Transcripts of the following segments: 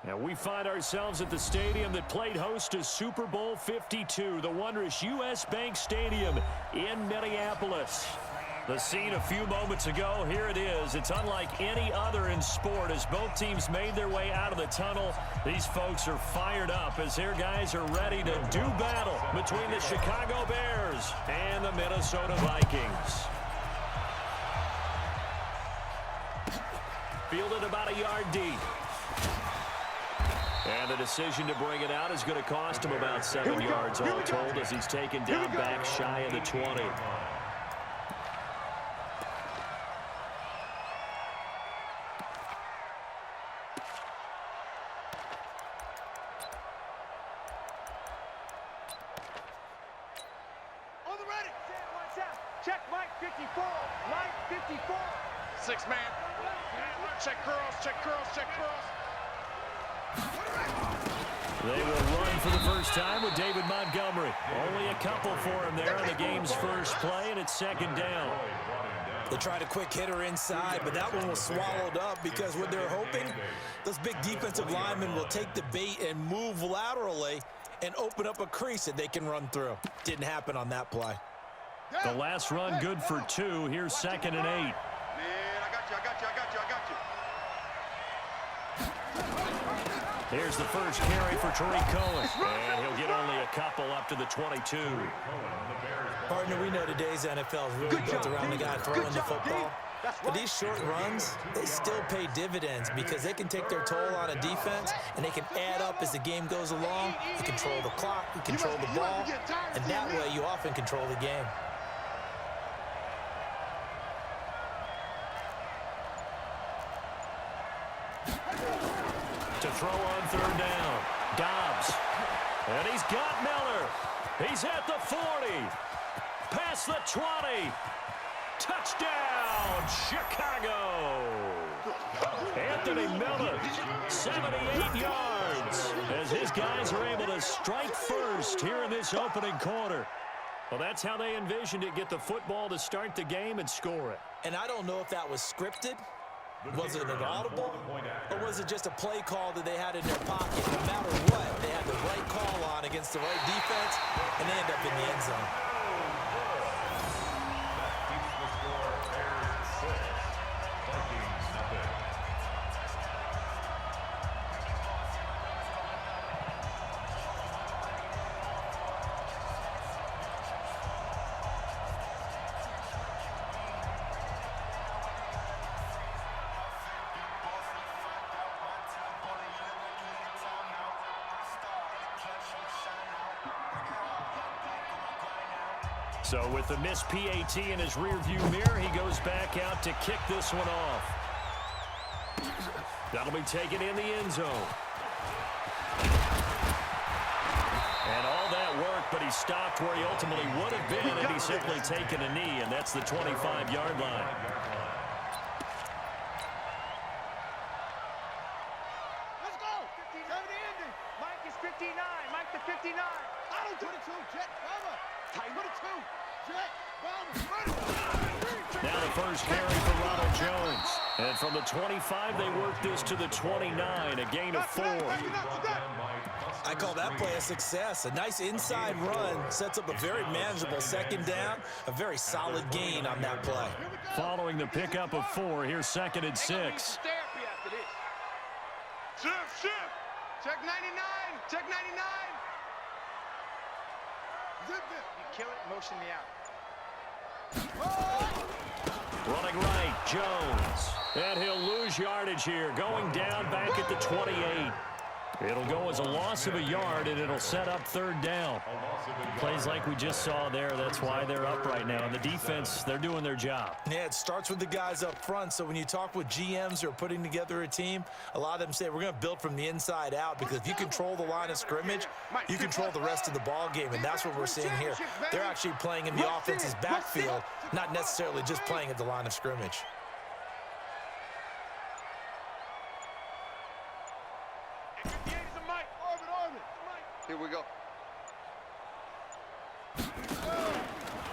And we find ourselves at the stadium that played host to Super Bowl 52, the wondrous U.S. Bank Stadium in Minneapolis. The scene a few moments ago, here it is. It's unlike any other in sport as both teams made their way out of the tunnel. These folks are fired up as their guys are ready to do battle between the Chicago Bears and the Minnesota Vikings. Fielded about a yard deep. And the decision to bring it out is going to cost him about 7 yards all told as he's taken down back shy of the 20. Check Mike 54. Mike 54. 6-man. Check curls, check curls, check curls. They will run for the first time with David Montgomery. Only a couple for him there in the game's first play, and it's second down. They tried a quick hitter inside, but that one was swallowed up because what they're hoping, those big defensive linemen will take the bait and move laterally and open up a crease that they can run through. Didn't happen on that play. The last run good for 2. Here's 2nd and 8. Man, I got you. Here's the first carry for Tariq Cohen. And he'll get only a couple up to the 22. Partner, we know today's NFL is really built around the guy throwing the football. But these short runs, they still pay dividends because they can take their toll on a defense and they can add up as the game goes along. You control the clock, you control the ball, and that way you often control the game. To throw on 3rd down. Dobbs. And he's got Miller. He's at the 40. Past the 20. Touchdown, Chicago. Anthony Miller, 78 yards, as his guys are able to strike first here in this opening quarter. Well, that's how they envisioned it, get the football to start the game and score it. And I don't know if that was scripted. Was it an audible? Or was it just a play call that they had in their pocket? No matter what, they had the right call on against the right defense, and they end up in the end zone. So with the missed PAT in his rearview mirror, he goes back out to kick this one off. That'll be taken in the end zone. And all that work, but he stopped where he ultimately would have been, and he's simply taken a knee, and that's the 25-yard line. Let's go. 70 Andy. Mike is 59. Mike the 59. I don't do it too. Jet, Bama. Tight with a 2. Jet, Bama. Now the first carry for Ronald Jones. And from the 25, they work this to the 29, a gain of 4. I call that play a success. A nice inside run sets up a very manageable 2nd down, a very solid gain on that play. Following the pickup of 4, here's 2nd and 6. Shift. Check 99. Check 99. Zip it. You kill it, motion me out. Running right, Jones. And he'll lose yardage here, going down back at the 28. It'll go as a loss of a yard, and it'll set up 3rd down. Plays like we just saw there, that's why they're up right now. And the defense, they're doing their job. Yeah, it starts with the guys up front. So when you talk with GMs who are putting together a team, a lot of them say we're going to build from the inside out, because if you control the line of scrimmage, you control the rest of the ball game, and that's what we're seeing here. They're actually playing in the offense's backfield, not necessarily just playing at the line of scrimmage. Here we go.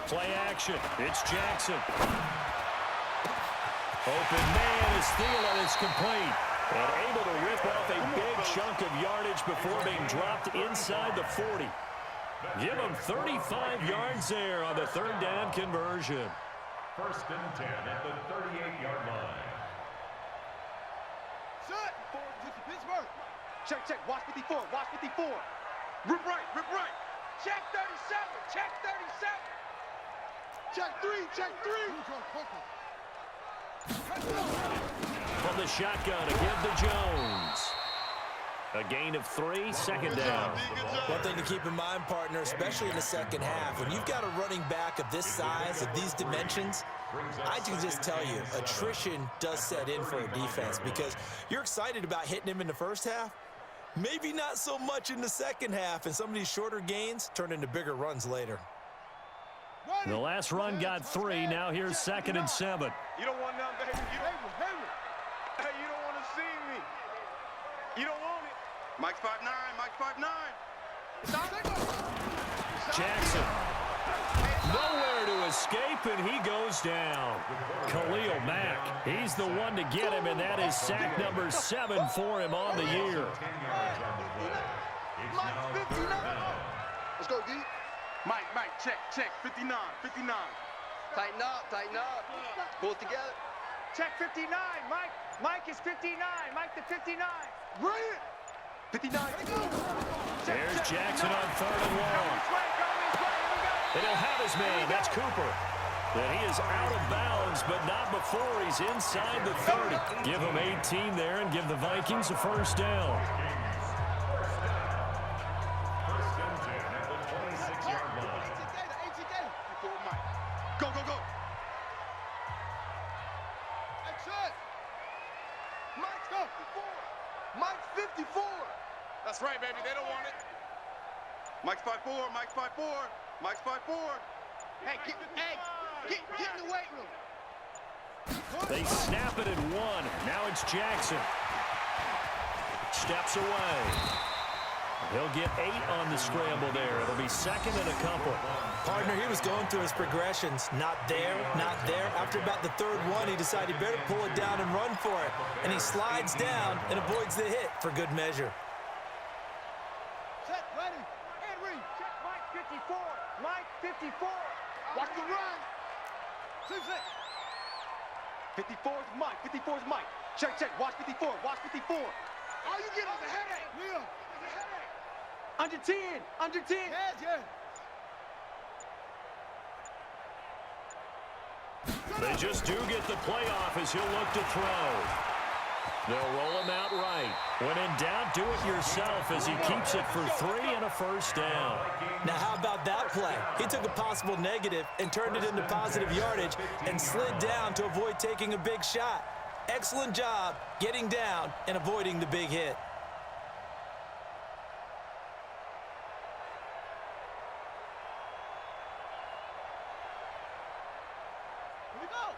Play action. It's Jackson. Open man is Thielen. It's complete. And able to rip off a big chunk of yardage before being dropped inside the 40. Give him 35 yards there on the third down conversion. 1st and 10 at the 38-yard line. Set. Pittsburgh. Check, check. Watch 54. Watch 54. Rip right. Rip right. Check 37. Check 37. Check 3. Check 3. From the shotgun, a give to Jones. A gain of 3, second down. One thing to keep in mind, partner, especially in the second half, when you've got a running back of this size, of these dimensions, I can just tell you, attrition does set in for a defense because you're excited about hitting him in the first half. Maybe not so much in the second half, and some of these shorter gains turn into bigger runs later. The last run got 3. Now here's 2nd and 7. You don't want none, baby. Hey, you don't want to see me. You don't want it. Mike's 5'9". Mike's 5'9". Jackson. Nowhere to escape, and he goes down. Khalil Mack. He's the one to get him, and that is sack number 7 for him on the year. Mike's 59. Let's go, D. Mike, check, 59. Tighten up. Pull it together. Check 59, Mike is 59. Mike the 59. Bring it. 59. There's Jackson on 3rd and long. And he'll have his man. That's Cooper. And he is out of bounds, but not before he's inside the 30. Give him 18 there and give the Vikings a first down. 1st and 10 at the 26-yard line. Go. Exit. Mike's 54. Mike's 54. That's right, baby. They don't want it. Mike's 5'4". Mike's 5'4". Hey, get in the weight room. They snap it at 1. Now it's Jackson. Steps away. He'll get 8 on the scramble there. It'll be 2nd and a couple. Partner, he was going through his progressions. Not there, not there. After about the 3rd one, he decided better pull it down and run for it. And he slides down and avoids the hit for good measure. Set, ready, and read. Check Mike 54. Mike 54. Watch the run. 6. 54 is Mike. 54 is Mike. Check. Watch 54. Watch 54. All you get is a headache. Real. Under 10. Under 10. Yeah. They just do get the playoff as he'll look to throw. They'll roll him out right. When in doubt, do it yourself as he keeps it for 3 and a first down. Now, how about that play? He took a possible negative and turned it into positive yardage and slid down to avoid taking a big shot. Excellent job getting down and avoiding the big hit. Here we go.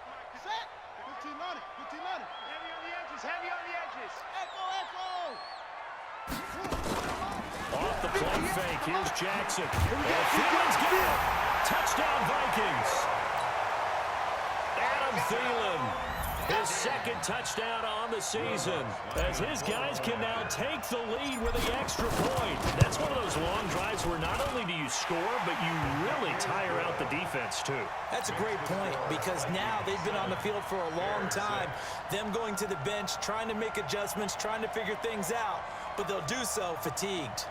Set. 15 on it. Heavy on the edges. Echo. Off the play fake, here's Jackson. And Thielen's got it. Touchdown Vikings. Adam Thielen. His 2nd touchdown on the season, as his guys can now take the lead with the extra point. That's one of those long drives where not only do you score, but you really tire out the defense, too. That's a great point because now they've been on the field for a long time. Them going to the bench, trying to make adjustments, trying to figure things out, but they'll do so fatigued.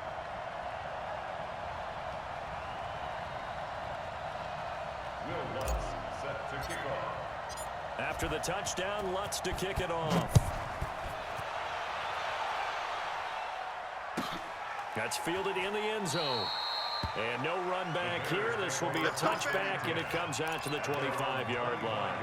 Will Lutz set to kick off. After the touchdown, Lutz to kick it off. That's fielded in the end zone. And no run back here. This will be a touchback, and it comes out to the 25-yard line.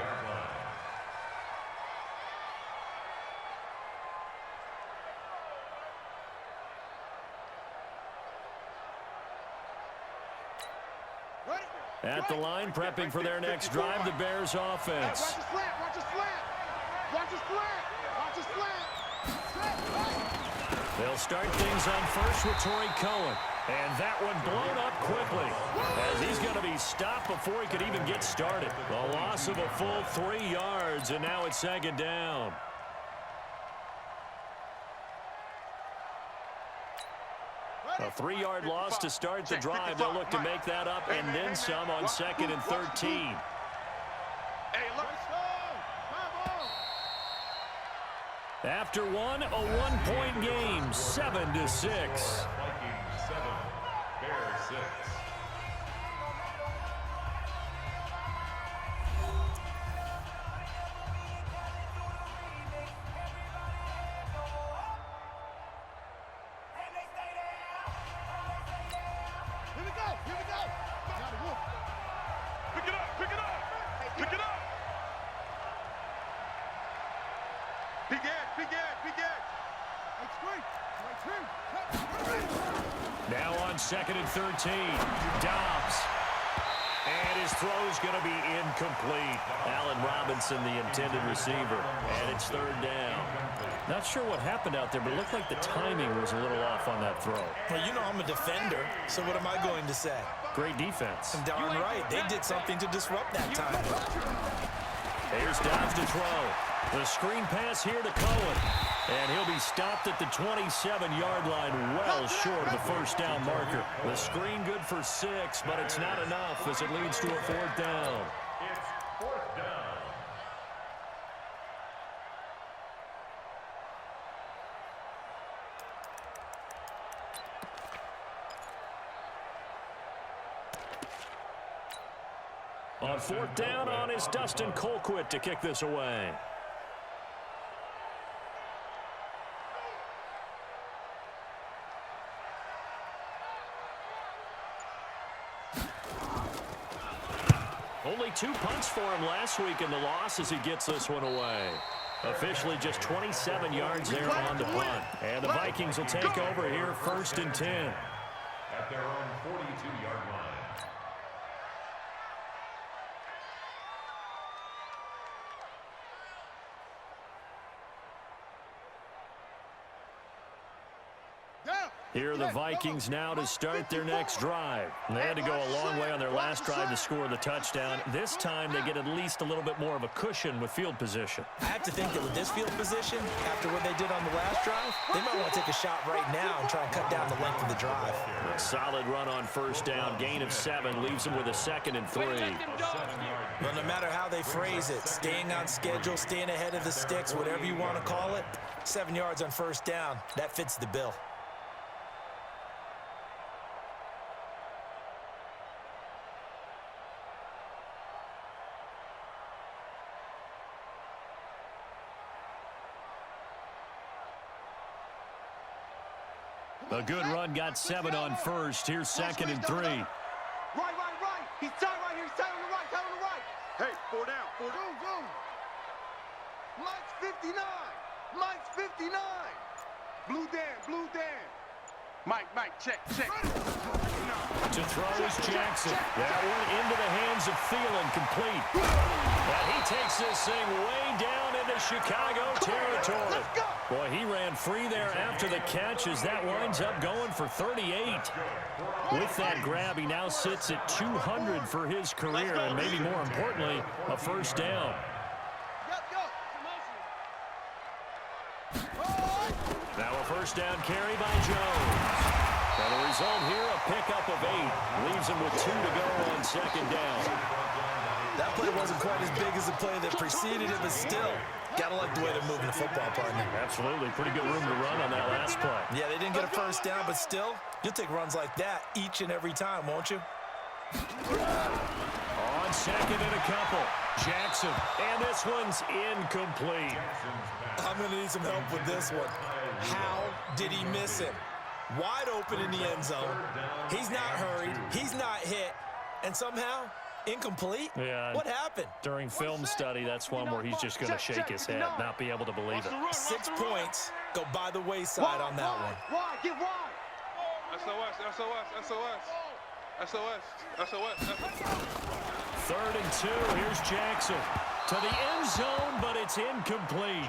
At the line, prepping for their next drive, the Bears offense. Watch the slant. Watch the slant. They'll start things on first with Torrey Cohen. And that one blown up quickly as he's going to be stopped before he could even get started. The loss of a full 3 yards, and now it's 2nd down. A 3-yard loss to start the drive. They'll look to make that up and then some on 2nd and 13. After one, a 1-point game, 7-6. Vikings 7, Bears 6. Now on 2nd and 13, Dobbs. And his throw's going to be incomplete. Allen Robinson, the intended receiver. And it's 3rd down. Not sure what happened out there, but it looked like the timing was a little off on that throw. Well, you know I'm a defender, so what am I going to say? Great defense. Darn right. They did something to disrupt that time. Here's Dobbs to throw. The screen pass here to Cohen. And he'll be stopped at the 27-yard line, well short of the 1st down marker. The screen good for 6, but it's not enough as it leads to a 4th down. It's 4th down. On 4th down on is Dustin Colquitt to kick this away. Only 2 punts for him last week in the loss as he gets this one away. Officially just 27 yards there on the punt. And the Vikings will take over here 1st and 10. At their own 42-yard line. Here are the Vikings now to start their next drive. They had to go a long way on their last drive to score the touchdown. This time they get at least a little bit more of a cushion with field position. I have to think that with this field position, after what they did on the last drive, they might want to take a shot right now and try and cut down the length of the drive. A solid run on 1st down. Gain of 7 leaves them with a 2nd and 3. Well, no matter how they phrase it, staying on schedule, staying ahead of the sticks, whatever you want to call it, 7 yards on 1st down, that fits the bill. A good run, got 7 on 1st. Here's 2nd and 3. Right. He's tight right here. He's tight on the right. Tight on the right. Hey, 4 down. 4 down. Go. Mike's 59. Mike's 59. Blue Dan. Mike, check. To throw is Jackson. That one into the hands of Thielen, complete. And he takes this thing way down into Chicago territory. Boy, he ran free there after the catch as that winds up going for 38. With that grab, he now sits at 200 for his career, and maybe more importantly, a 1st down. Now a 1st down carry by Jones. And the result here, a pickup of 8. Leaves him with 2 to go on 2nd down. That play wasn't quite as big as the play that preceded it, but still, gotta like the way they're moving the football, partner. Absolutely. Pretty good room to run on that last play. Yeah, they didn't get a 1st down, but still, you'll take runs like that each and every time, won't you? On 2nd and a couple, Jackson. And this one's incomplete. I'm going to need some help with this one. How did he miss him? Wide open in the end zone. He's not hurried. He's not hit. And somehow, incomplete? Yeah. What happened? During film study, that's one where he's just going to shake his head, not be able to believe it. 6 points go by the wayside on that one. Why? Get wide. SOS. 3rd and 2. Here's Jackson. To the end zone, but it's incomplete.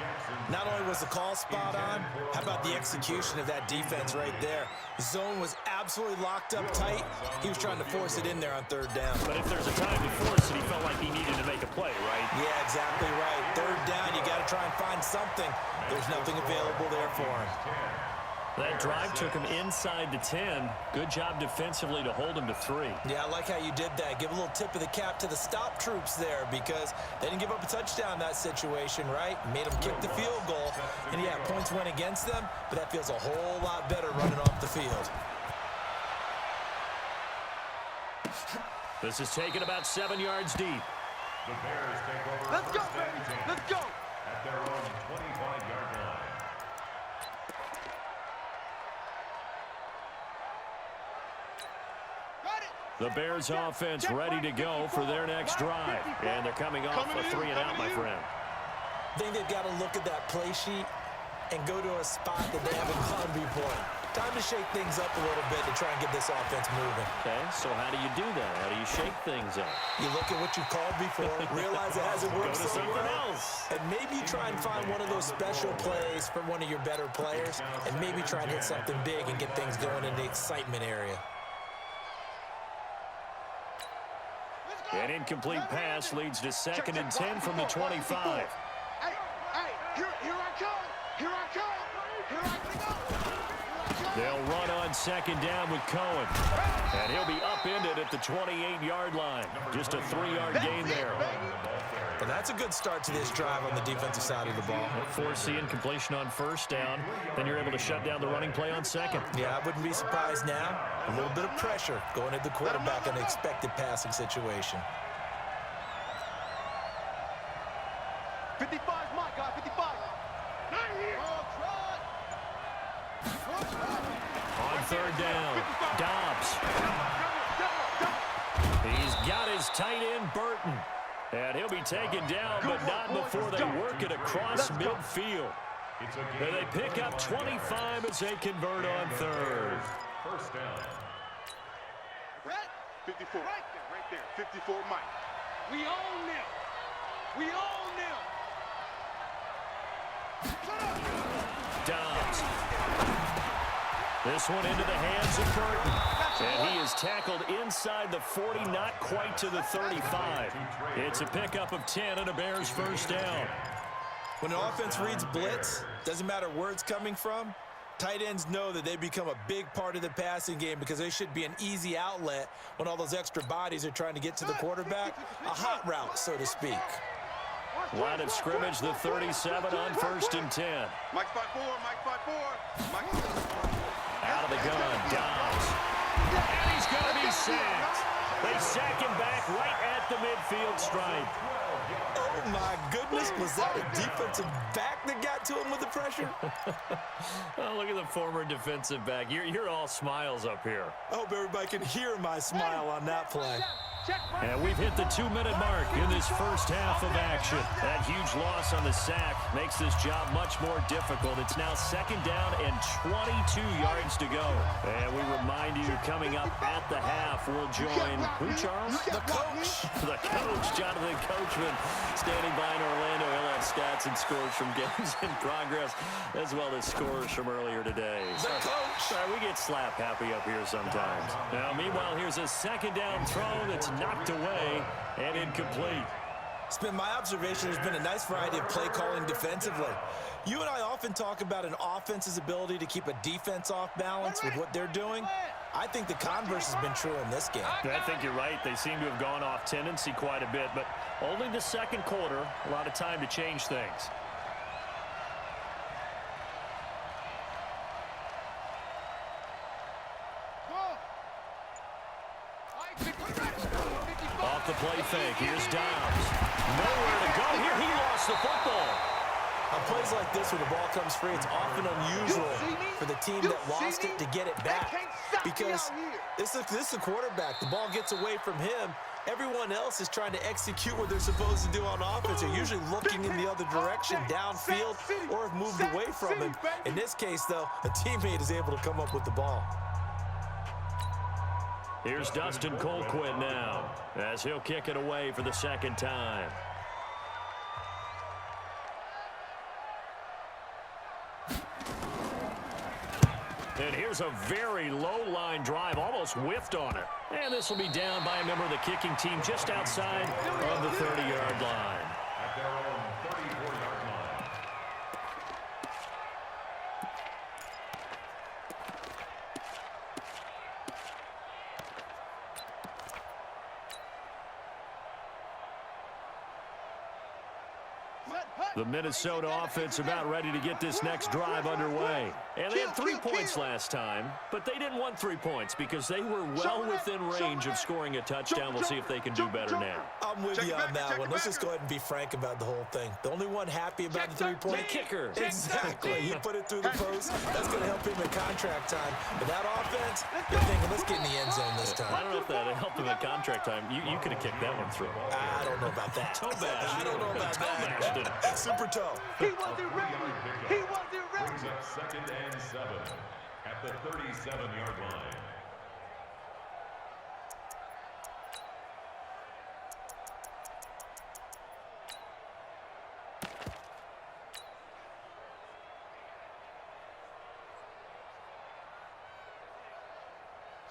Not only was the call spot on, how about the execution of that defense right there? The zone was absolutely locked up tight. He was trying to force it in there on 3rd down. But if there's a time to force it, he felt like he needed to make a play, right? Yeah, exactly right. 3rd down, you got to try and find something. There's nothing available there for him. That drive took him inside the 10. Good job defensively to hold him to 3. Yeah, I like how you did that. Give a little tip of the cap to the stop troops there because they didn't give up a touchdown in that situation, right? Made them kick the field goal. And, yeah, points went against them, but that feels a whole lot better running off the field. This is taken about 7 yards deep. The Bears take over. Let's go, baby. Let's go. At their own 25-yard line. The Bears offense ready to go for their next drive. And they're coming off a 3-and-out, my friend. I think they've got to look at that play sheet and go to a spot that they haven't gone before. Time to shake things up a little bit to try and get this offense moving. Okay, so how do you do that? How do you shake things up? You look at what you called before, realize it hasn't worked Go to so something well, else. and maybe try and find one of those special plays from one of your better players, and maybe try and hit something big and get things going in the excitement area. An incomplete pass leads to 2nd and 10 from the 25. Hey, here I come. Here I come. Here I come. They'll run on 2nd down with Cohen. And he'll be upended at the 28-yard line. Just a 3-yard gain there. But that's a good start to this drive on the defensive side of the ball. Force the incompletion on 1st down. Then you're able to shut down the running play on 2nd. Yeah, I wouldn't be surprised now. A little bit of pressure going at the quarterback in an expected passing situation. 55 is my guy, 55. On 3rd down, Dobbs. He's got his tight end, Burton. And he'll be taken down, but not before they work it across midfield. And they pick up 25 as they convert on 3rd. 1st down. 54. Right there. 54, Mike. We own them. We own them. Dobbs. This one into the hands of Burton. And he is tackled inside the 40, not quite to the 35. It's a pickup of 10 and a Bears 1st down. When an offense reads blitz, doesn't matter where it's coming from, tight ends know that they become a big part of the passing game because they should be an easy outlet when all those extra bodies are trying to get to the quarterback. A hot route, so to speak. Line of scrimmage, the 37 on 1st and 10. Mike 5-4, Mike 5-4. Mike. Out of the gun, Dobbs. And he's going to be sacked. They sack him back right at the midfield stripe. Oh, my goodness. Was that a defensive back that got to him with the pressure? Oh, look at the former defensive back. You're all smiles up here. I hope everybody can hear my smile on that play. And we've hit the 2-minute mark in this first half of action. That huge loss on the sack makes this job much more difficult. It's now 2nd down and 22 yards to go. And we remind you, coming up at the half, we'll join who, Charles? The coach. The coach, Jonathan Coachman, standing by in Orlando. He'll have stats and scores from games in progress, as well as scores from earlier today. The coach. Sorry, we get slap happy up here sometimes. Now, meanwhile, here's a 2nd down throw that's knocked away and incomplete. It's been my observation there's been a nice variety of play calling defensively. You and I often talk about an offense's ability to keep a defense off balance with what they're doing. I think the converse has been true in this game. I think you're right. They seem to have gone off tendency quite a bit, but only the 2nd quarter, a lot of time to change things. Off the play fake. Here's Dobbs. Nowhere to go here. He lost the football. On plays like this where the ball comes free, it's often unusual for the team that lost it to get it back. Because this is a quarterback. The ball gets away from him. Everyone else is trying to execute what they're supposed to do on offense. They're usually looking in the other direction, downfield, or have moved away from him. In this case, though, a teammate is able to come up with the ball. Here's Dustin Colquitt now, as he'll kick it away for the 2nd time. And here's a very low-line drive, almost whiffed on it. And this will be down by a member of the kicking team just outside of the 30-yard line. At their own 34-yard line. The Minnesota offense about ready to get this next drive underway. And they had 3 points last time, but they didn't want 3 points because they were well within range of scoring a touchdown. We'll see if they can do better now. I'm with you on that one. Let's just go ahead and be frank about the whole thing. The only one happy about the three-point kicker. Exactly. He put it through the post. That's going to help him in contract time. But that offense, they're thinking, let's get in the end zone this time. I don't know if that helped him in contract time. You could have kicked that one through. I don't know about that. Toe bash. I don't know about that. Super toe. He wasn't ready. He wasn't ready. Brings up 2nd and 7 at the 37-yard line.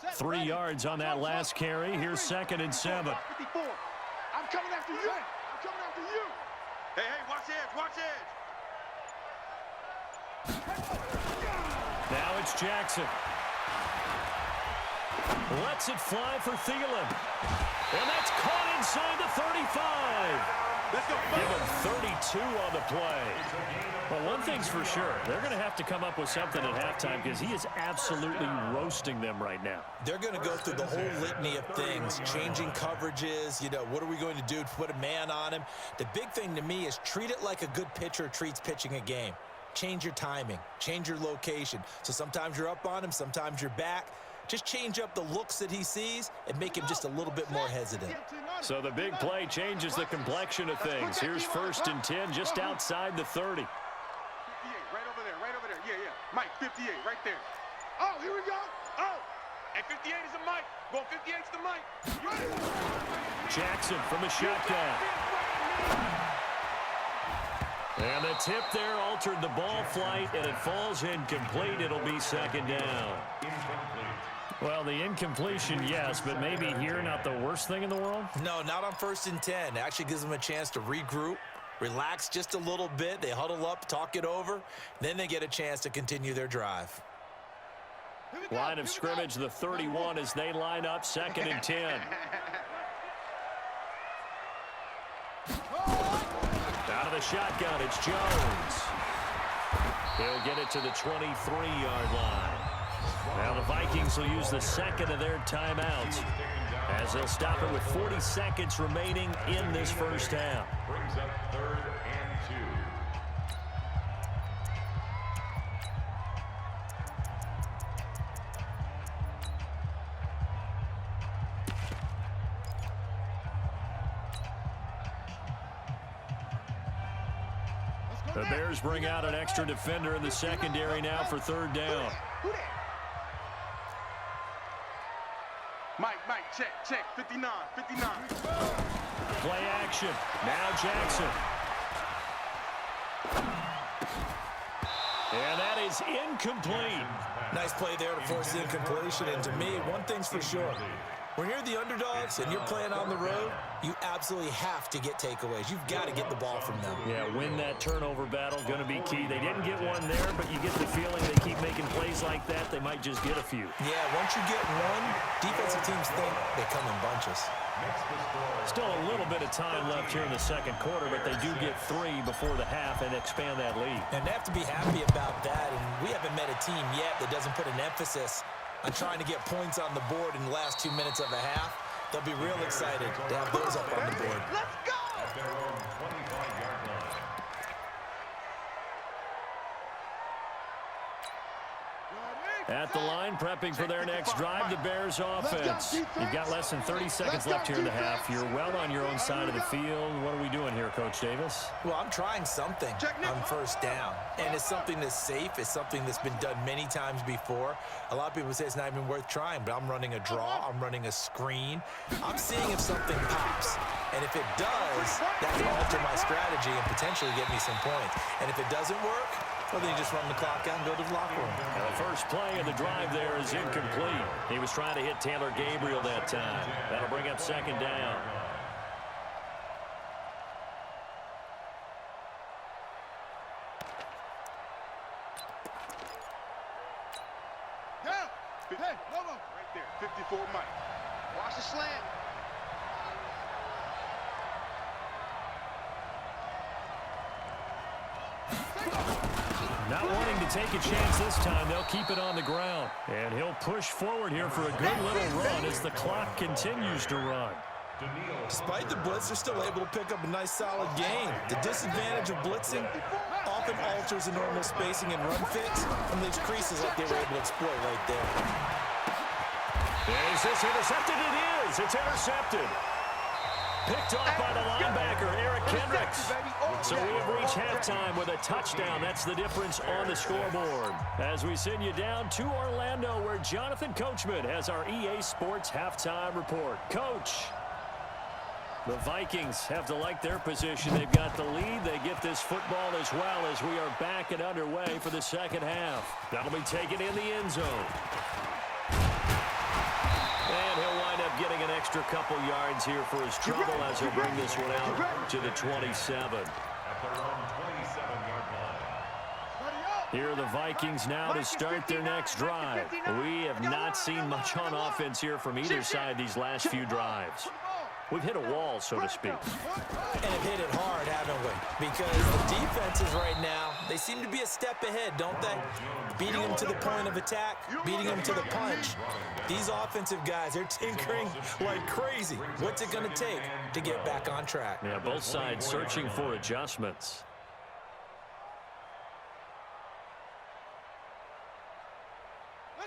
Set, 3 ready. yards on that last carry. Here's 2nd and 7. 54. I'm coming after you. I'm coming after you. Hey, watch edge, watch edge. Now it's Jackson. Lets it fly for Thielen. And that's caught inside the 35. Let's go. Give him 32 on the play. Well, one thing's for sure. They're going to have to come up with something at halftime because he is absolutely roasting them right now. They're going to go through the whole litany of things, changing coverages, what are we going to do to put a man on him? The big thing to me is treat it like a good pitcher treats pitching a game. Change your timing, change your location. So sometimes you're up on him, sometimes you're back. Just change up the looks that he sees and make him just a little bit more hesitant. So the big play changes the complexion of things. Here's 1st and 10 just outside the 30. 58, right over there. Yeah. Mike, 58, right there. Oh, here we go. Oh, and 58 is the Mike. Going 58 is the Mike. Jackson from a shotgun. And the tip there altered the ball flight, and it falls incomplete. It'll be 2nd down. Well, the incompletion, yes, but maybe here not the worst thing in the world? No, not on 1st and 10. It actually gives them a chance to regroup, relax just a little bit. They huddle up, talk it over. Then they get a chance to continue their drive. Line of scrimmage, the 31 as they line up 2nd and 10. Out of the shotgun, it's Jones. He'll get it to the 23-yard line. Now the Vikings will use the 2nd of their timeouts as they'll stop it with 40 seconds remaining in this first half. Brings up 3rd and 2. The Bears bring out an extra defender in the secondary now for 3rd down. Mike, check, 59. Play action. Now Jackson. And that is incomplete. Nice play there to force the incompletion. And to me, one thing's for sure. When you're the underdogs and you're playing on the road, you absolutely have to get takeaways. You've got to get the ball from them. Yeah, win that turnover battle, going to be key. They didn't get one there, but you get the feeling they keep making plays like that, they might just get a few. Yeah, once you get one, defensive teams think they come in bunches. Still a little bit of time left here in the 2nd quarter, but they do get 3 before the half and expand that lead. And they have to be happy about that, and we haven't met a team yet that doesn't put an emphasis on trying to get points on the board in the last 2 minutes of a half. They'll be real excited to have those up on the board. Let's go. At their own 25-yard line. At the line, prepping for their next drive, the Bears offense. You've got less than 30 seconds left here in the half. You're well on your own side of the field. What are we doing here, Coach Davis? Well, I'm trying something on 1st down, and it's something that's safe. It's something that's been done many times before. A lot of people say it's not even worth trying, but I'm running a draw. I'm running a screen. I'm seeing if something pops, and if it does, that can alter my strategy and potentially get me some points. And if it doesn't work, well, then you just run the clock out and go to the locker room. Now, the first play of the drive there is incomplete. He was trying to hit Taylor Gabriel that time. That'll bring up 2nd down. Hey, Lobo. Right there, 54 Mike. Watch the slant. Not wanting to take a chance this time, they'll keep it on the ground. And he'll push forward here for a good little run as the clock continues to run. Despite the blitz, they're still able to pick up a nice solid gain. The disadvantage of blitzing often alters the normal spacing and run fits and leaves creases like they were able to exploit right there. Is this intercepted? It is. It's intercepted. Picked off by the linebacker, Eric Kendricks. So we have reached halftime with a touchdown. That's the difference on the scoreboard. As we send you down to Orlando, where Jonathan Coachman has our EA Sports halftime report. Coach. The Vikings have to like their position. They've got the lead. They get this football as well as we are back and underway for the second half. That'll be taken in the end zone. And he'll wind up getting an extra couple yards here for his trouble as he'll bring this one out to the 27. Here are the Vikings now to start their next drive. We have not seen much on offense here from either side these last few drives. We've hit a wall, so to speak. And have hit it hard, haven't we? Because the defenses right now, they seem to be a step ahead, don't they? Beating them to the point of attack, beating them to the punch. These offensive guys, they're tinkering like crazy. What's it going to take to get back on track? Yeah, both sides searching for adjustments.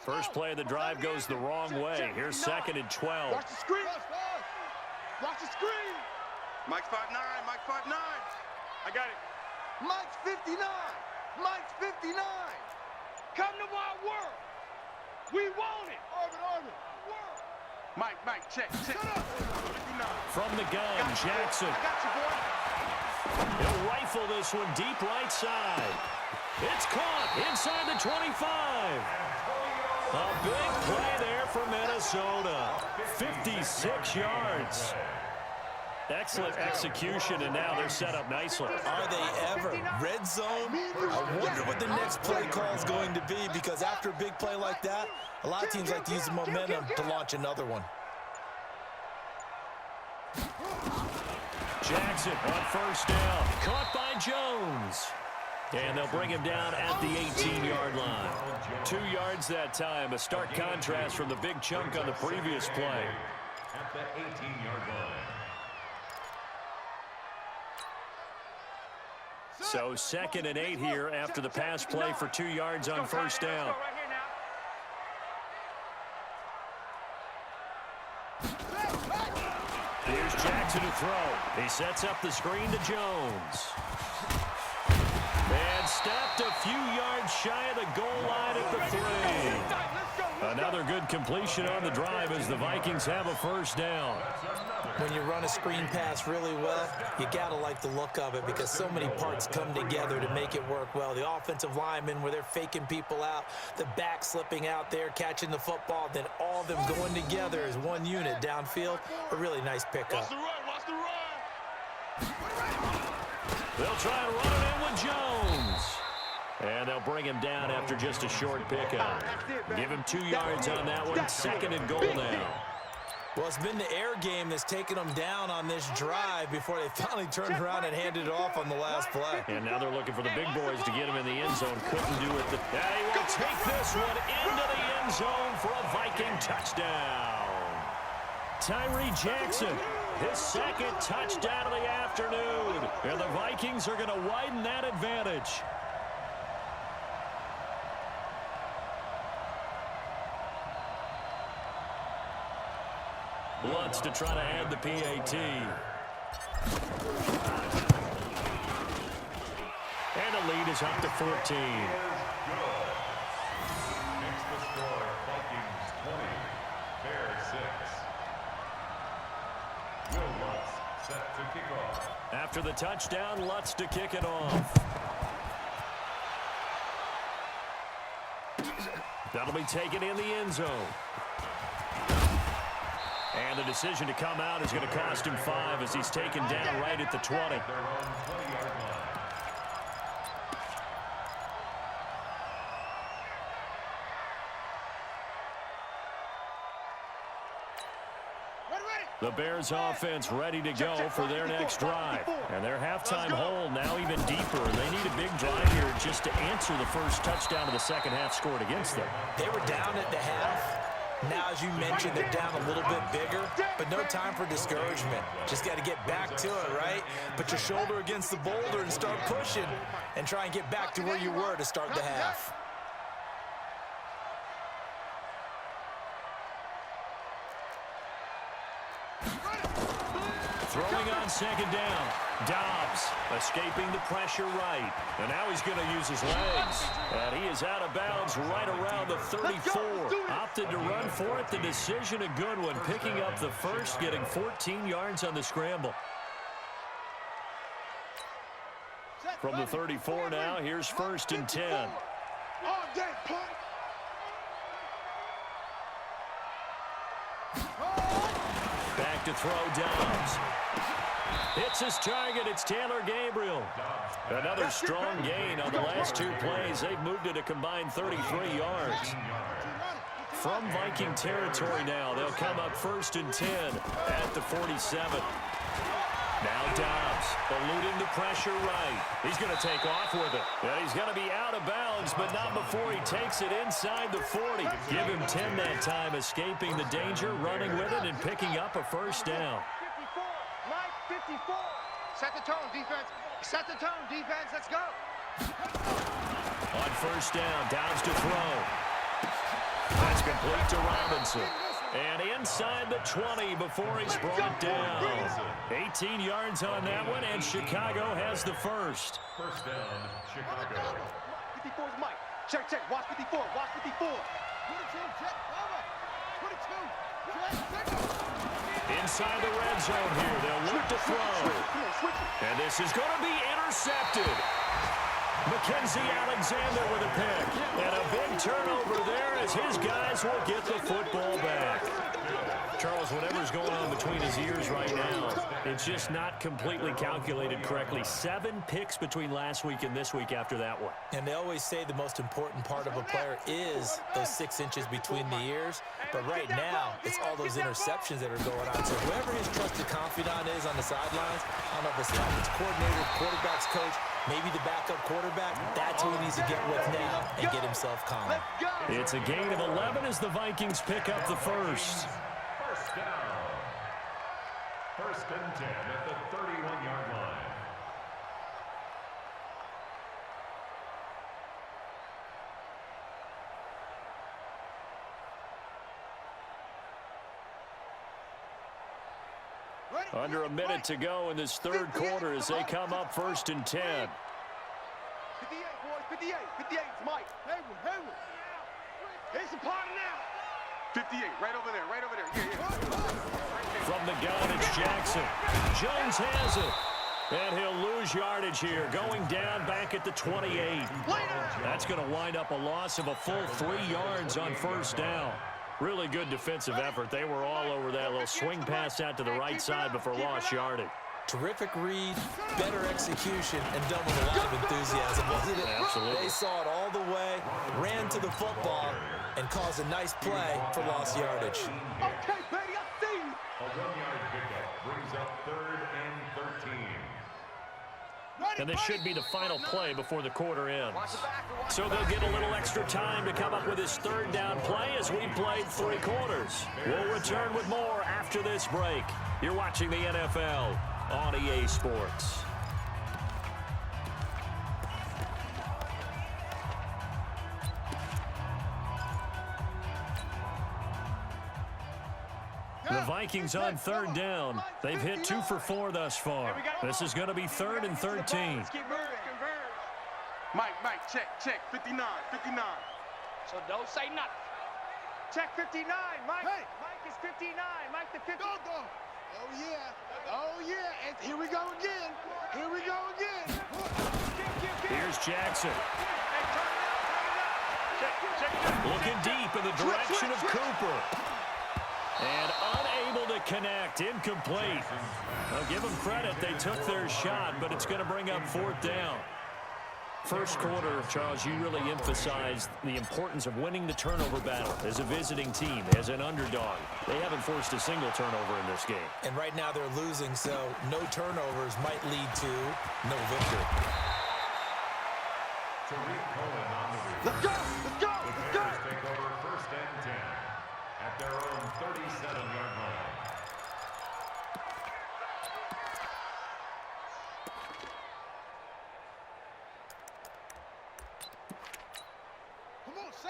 First play of the drive goes the wrong way. Here's 2nd and 12. Watch the screen. Watch the screen. Mike's 5'9", Mike's 5'9". I got it. Mike's 59. Mike's 59. Come to my world. We want it. Orbit. Mike, check. From the gun, Jackson. I got you, boy. He'll rifle this one deep right side. It's caught inside the 25. A big play there for Minnesota. 56 yards. Excellent execution, and now they're set up nicely. Are they ever? Red zone? I wonder what the next play call is going to be, because after a big play like that, a lot of teams like to use the momentum to launch another one. Jackson on first down. Caught by Jones. And they'll bring him down at the 18-yard line. 2 yards that time. A stark contrast from the big chunk on the previous play. At the 18-yard line. So 2nd and 8 here after the pass play for 2 yards on first down. Here's Jackson to throw. He sets up the screen to Jones. And stopped a few yards shy of the goal line at the 3. Another good completion on the drive as the Vikings have a first down. When you run a screen pass really well, you got to like the look of it, because so many parts come together to make it work well. The offensive linemen, where they're faking people out, the back slipping out there, catching the football, then all of them going together as one unit downfield. A really nice pickup. Watch the run. They'll try and run it in with Jones. And they'll bring him down after just a short pickup. Give him 2 yards on that one. 2nd and goal now. Well, it's been the air game that's taken them down on this drive before they finally turned around and handed it off on the last play. And now they're looking for the big boys to get him in the end zone. Couldn't do it. And he will take this one into the end zone for a Viking touchdown. Tyree Jackson, his 2nd touchdown of the afternoon. And the Vikings are going to widen that advantage. Lutz to try to add the PAT. And the lead is up to 14. Makes the score Vikings 20, Bears 6. Will Lutz set to kick off. After the touchdown, Lutz to kick it off. That'll be taken in the end zone. And the decision to come out is going to cost him 5 as he's taken down right at the 20. Their own 20-yard line. Ready. The Bears offense ready to go for their next drive. And their halftime hole now even deeper. They need a big drive here just to answer the first touchdown of the second half scored against them. They were down at the half. Now, as you mentioned, they're down a little bit bigger, but no time for discouragement. Just got to get back to it, right? Put your shoulder against the boulder and start pushing and try and get back to where you were to start the half. Throwing on second down. Dobbs escaping the pressure right. And now he's going to use his legs. And he is out of bounds right around the 34. Opted to run for it. The decision a good one. Picking up the first, getting 14 yards on the scramble. From the 34 now, here's 1st and 10. Back to throw, Dobbs. Hits his target. It's Taylor Gabriel. Another strong gain on the last 2 plays. They've moved it a combined 33 yards. From Viking territory now, they'll come up 1st and 10 at the 47. Now Dobbs eluding the pressure right. He's going to take off with it. And he's going to be out of bounds, but not before he takes it inside the 40. Give him 10 that time, escaping the danger, running with it, and picking up a first down. 54. Set the tone, defense. Set the tone, defense. Let's go. On 1st down, Dobbs to throw. That's complete to Robinson. And inside the 20 before he's brought down. 18 yards on that one, and Chicago has the first. First down, Chicago. 54 is Mike. Check, check. Watch 54. Watch 54. 22, check. Over. 22, check. Inside the red zone here. They'll look to throw. And this is going to be intercepted. Mackenzie Alexander with a pick. And a big turnover there as his guys will get the football back. Charles, whatever's going on between his ears right now, it's just not completely calculated correctly. 7 picks between last week and this week after that one. And they always say the most important part of a player is those 6 inches between the ears. But right now, it's all those interceptions that are going on. So whoever his trusted confidant is on the sidelines, I don't know if it's the offensive coordinator, quarterback's coach, maybe the backup quarterback, that's who he needs to get with now and get himself calm. It's a gain of 11 as the Vikings pick up the first. First down. 1st and 10 at the 31-yard line. Under a minute to go in this 3rd quarter as they come up 1st and 10. 58, boys. 58. 58 is Mike. Hayward. Here's the party now. 58, right over there. Yeah. From the gun, it's Jackson. Jones has it. And he'll lose yardage here, going down back at the 28. That's going to wind up a loss of a full 3 yards on 1st down. Really good defensive effort. They were all over that little swing pass out to the right side before lost yardage. Terrific read, better execution, and done with a lot of enthusiasm, wasn't it? Absolutely. They saw it all the way, ran to the football, and caused a nice play for lost yardage. Okay, baby, I see you. A 1-yard pickup brings up 3rd and 13. And this should be the final play before the quarter ends. So they'll get a little extra time to come up with his 3rd down play as we've played 3 quarters. We'll return with more after this break. You're watching the NFL on EA Sports. The Vikings on 3rd down. They've hit 2 for 4 thus far. This is going to be 3rd and 13. Let's keep moving. Mike, check. 59. So don't say nothing. Check 59, Mike. Hey. Mike is 59. Mike the 50. Go. Oh, yeah. And here we go again. Here's Jackson. Looking deep in the direction of Cooper. And unable to connect. Incomplete. I'll give them credit. They took their shot, but it's going to bring up 4th down. First quarter, Charles, you really emphasized the importance of winning the turnover battle as a visiting team, as an underdog. They haven't forced a single turnover in this game. And right now they're losing, so no turnovers might lead to no victory. Let's go! Let's go! The Let's go! Bears take over first and 10 at their own 37-yard line.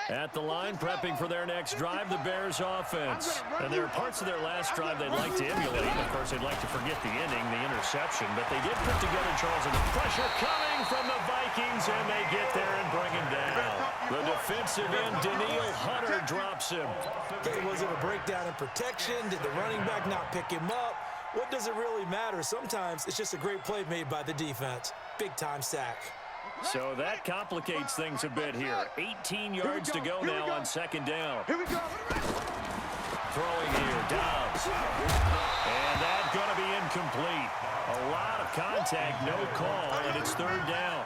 At the line, prepping for their next drive, the Bears offense. And there are parts of their last drive they'd like to emulate. Of course, they'd like to forget the ending, the interception. But they did put together, Charles, and the pressure coming from the Vikings, and they get there and bring him down. The defensive end, Daniil Hunter, drops him. Okay, was it a breakdown in protection? Did the running back not pick him up? What does it really matter? Sometimes it's just a great play made by the defense. Big-time sack. So that complicates things a bit here. 18 yards to go now on second down. Here we go. Throwing here, Dobbs. And that's going to be incomplete. A lot of contact, no call, and it's third down.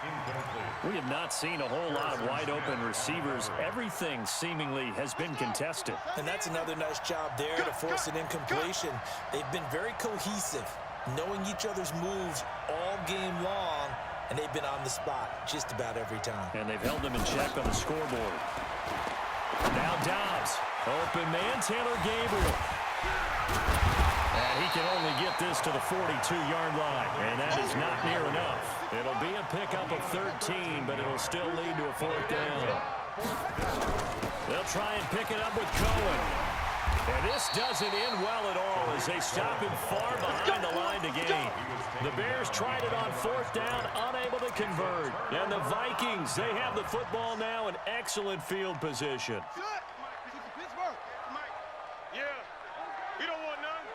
We have not seen a whole lot of wide-open receivers. Everything seemingly has been contested. And that's another nice job there to force an incompletion. They've been very cohesive, knowing each other's moves all game long, and they've been on the spot just about every time. And they've held them in check on the scoreboard. Now Dobbs. Open man, Taylor Gabriel. And he can only get this to the 42-yard line. And that is not near enough. It'll be a pickup of 13, but it'll still lead to a fourth down. They'll try and pick it up with Cohen. And this doesn't end well at all as they stop him far behind the line to gain. The Bears tried it on fourth down, unable to convert. And the Vikings, they have the football now in excellent field position. Yeah. You don't want none.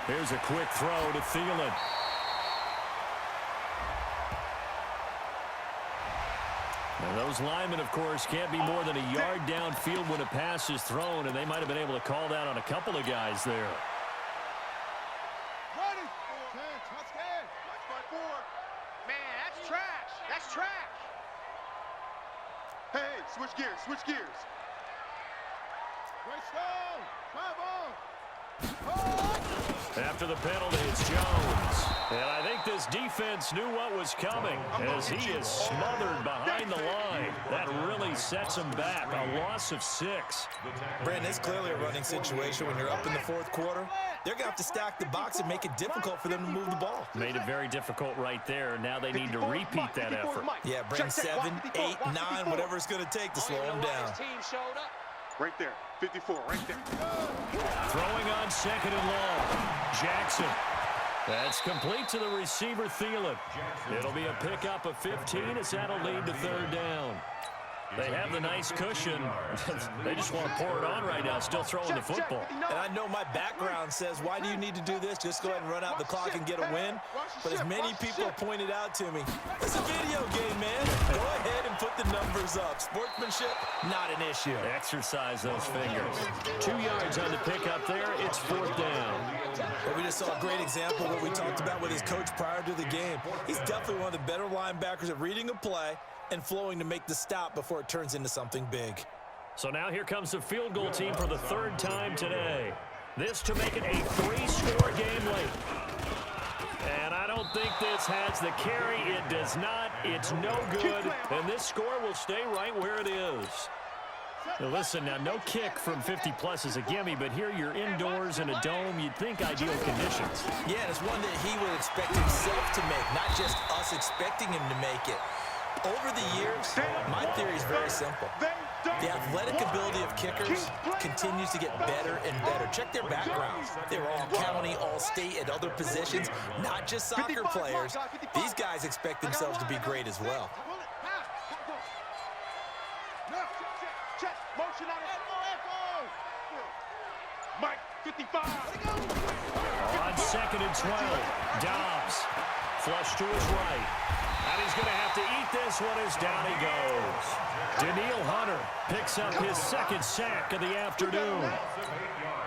Here's a quick throw to Thielen. Now those linemen, of course, can't be more than a yard downfield when a pass is thrown, and they might have been able to call that on a couple of guys there. Man, that's trash. That's trash. Hey, switch gears. Switch gears. After the penalty, it's Jones. And I think this defense knew what was coming as he is smothered behind the line. That really sets him back. A loss of 6. Brandon, it's clearly a running situation when you're up in the fourth quarter. They're going to have to stack the box and make it difficult for them to move the ball. Made it very difficult right there. Now they need to repeat that effort. Yeah, bring 7, 8, 9, whatever it's going to take to slow them down. Right there. 54, right there. Throwing on second and long. Jackson. That's complete to the receiver, Thielen. It'll be a pickup of 15 as that'll lead to third down. They have the nice cushion. They just want to pour it on right now, still throwing the football. And I know my background says, why do you need to do this? Just go ahead and run out the clock and get a win. But as many people have pointed out to me, it's a video game, man. Go ahead and put the numbers up. Sportsmanship, not an issue. Exercise those fingers. 2 yards on the pickup there. It's fourth down. Well, we just saw a great example of what we talked about with his coach prior to the game. He's definitely one of the better linebackers at reading a play and flowing to make the stop before it turns into something big. So now here comes the field goal team for the third time today. This to make it a 3-score game late. And I don't think this has the carry. It does not. It's no good. And this score will stay right where it is. Now listen, now no kick from 50-plus is a gimme, but here you're indoors in a dome. You'd think ideal conditions. Yeah, and it's one that he would expect himself to make, not just us expecting him to make it. Over the years, my theory is very simple. The athletic ability of kickers continues to get better and better. Check their backgrounds. They were all county, all state, at other positions, not just soccer players. These guys expect themselves to be great as well. Mike, 55. On second and 12, Dobbs flush to his right. And he's going to have to eat this one as down he goes. Daniil Hunter picks up his second sack of the afternoon.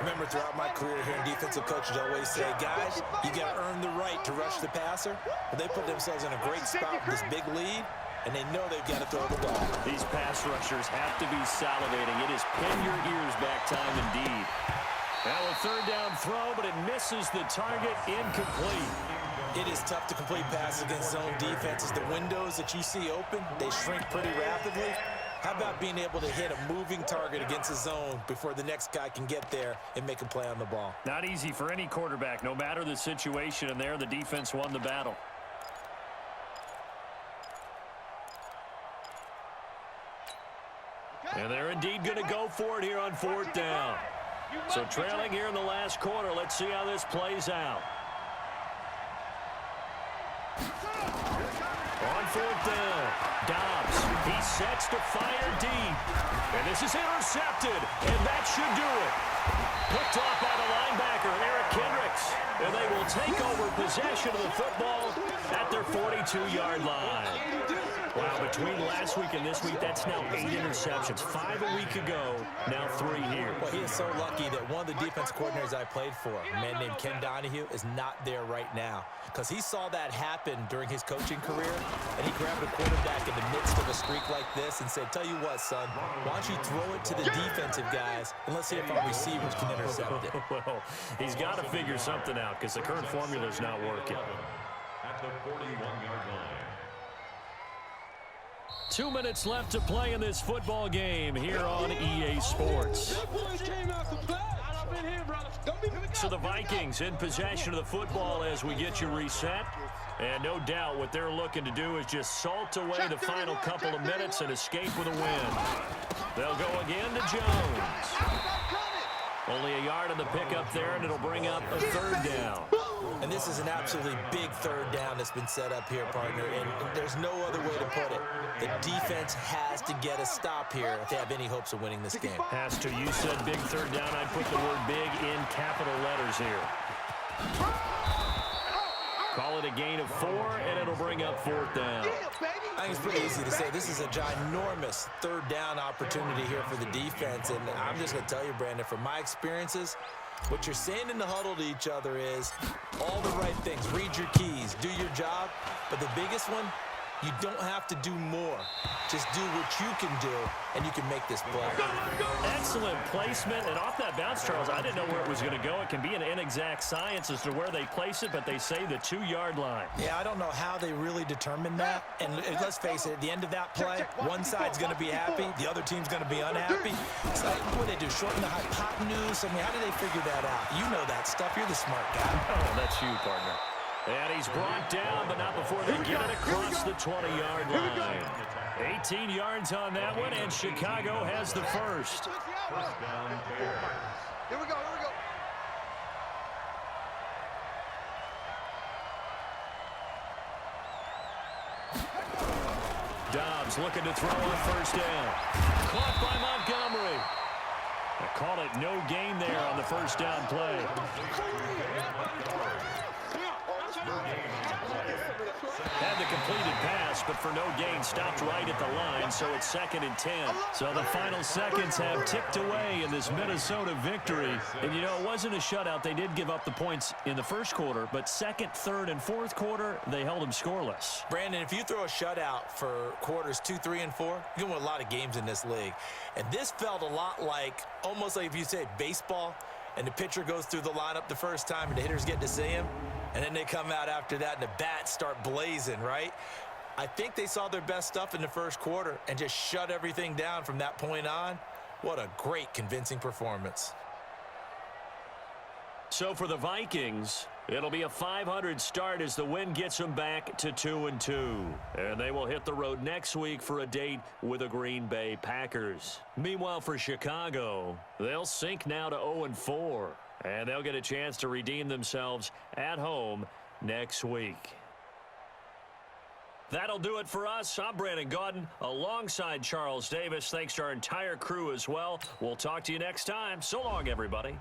Remember, throughout my career here in defensive coaches always say, guys, you got to earn the right to rush the passer. But they put themselves in a great spot with this big lead, and they know they've got to throw the ball. These pass rushers have to be salivating. It is pin your ears back time indeed. Now a third down throw, but it misses the target, incomplete. It is tough to complete passes against zone defenses. The windows that you see open, they shrink pretty rapidly. How about being able to hit a moving target against a zone before the next guy can get there and make a play on the ball? Not easy for any quarterback, no matter the situation, and there the defense won the battle. And they're indeed going to go for it here on fourth down. So trailing here in the last quarter, let's see how this plays out. On fourth down, Dobbs, he sets to fire deep. And this is intercepted, and that should do it. Picked off by the linebacker, Eric Kendricks. And they will take over possession of the football at their 42-yard line. Wow, between last week and this week, that's now 8 interceptions. 5 a week ago, now 3 here. Well, he is so lucky that one of the defense coordinators I played for, a man named Ken Donahue, is not there right now. Because he saw that happen during his coaching career, and he grabbed a quarterback in the midst of a streak like this and said, tell you what, son, why don't you throw it to the defensive guys, and let's see if our receivers can intercept it. Well, he's got to figure something out because the current formula is not working. At the 41-yard line. 2 minutes left to play in this football game here on EA Sports. So the Vikings in possession of the football as we get you reset. And no doubt what they're looking to do is just salt away the final couple of minutes and escape with a win. They'll go again to Jones. Only a yard on the pickup there, and it'll bring up a third down. And this is an absolutely big third down that's been set up here, partner, and there's no other way to put it. The defense has to get a stop here if they have any hopes of winning this game. Has to. You said big third down. I'd put the word big in capital letters here. Call it a gain of 4, and it'll bring up fourth down. I think it's pretty easy to say this is a ginormous third down opportunity here for the defense, and I'm just going to tell you, Brandon, from my experiences, what you're saying in the huddle to each other is all the right things. Read your keys, do your job, but the biggest one, you don't have to do more. Just do what you can do, and you can make this play. Excellent placement, and off that bounce, Charles, I didn't know where it was going to go. It can be an inexact science as to where they place it, but they say the 2-yard line. Yeah, I don't know how they really determined that, and let's face it, at the end of that play, one side's going to be happy, the other team's going to be unhappy. It's like, what do they do, shorten the hypotenuse? I mean, how do they figure that out? You know that stuff. You're the smart guy. Oh, that's you, partner. And he's brought down, but not before they get it across the 20-yard line. 18 yards on that one, and Chicago has the first. First down, Bears. Here we go, here we go. Dobbs looking to throw on first down. Caught by Montgomery. They call it no gain there on the first down play. Had the completed pass, but for no gain, stopped right at the line, so it's 2nd and 10. So the final seconds have ticked away in this Minnesota victory. And, you know, it wasn't a shutout. They did give up the points in the first quarter, but second, third, and fourth quarter, they held them scoreless. Brandon, if you throw a shutout for quarters 2, 3, and 4, you can win a lot of games in this league. And this felt a lot like, almost like if you say baseball, and the pitcher goes through the lineup the first time and the hitters get to see him, and then they come out after that and the bats start blazing, right? I think they saw their best stuff in the first quarter and just shut everything down from that point on. What a great, convincing performance. So for the Vikings, it'll be a .500 start as the win gets them back to 2-2. And they will hit the road next week for a date with the Green Bay Packers. Meanwhile, for Chicago, they'll sink now to 0-4. And they'll get a chance to redeem themselves at home next week. That'll do it for us. I'm Brandon Gaudin alongside Charles Davis. Thanks to our entire crew as well. We'll talk to you next time. So long, everybody.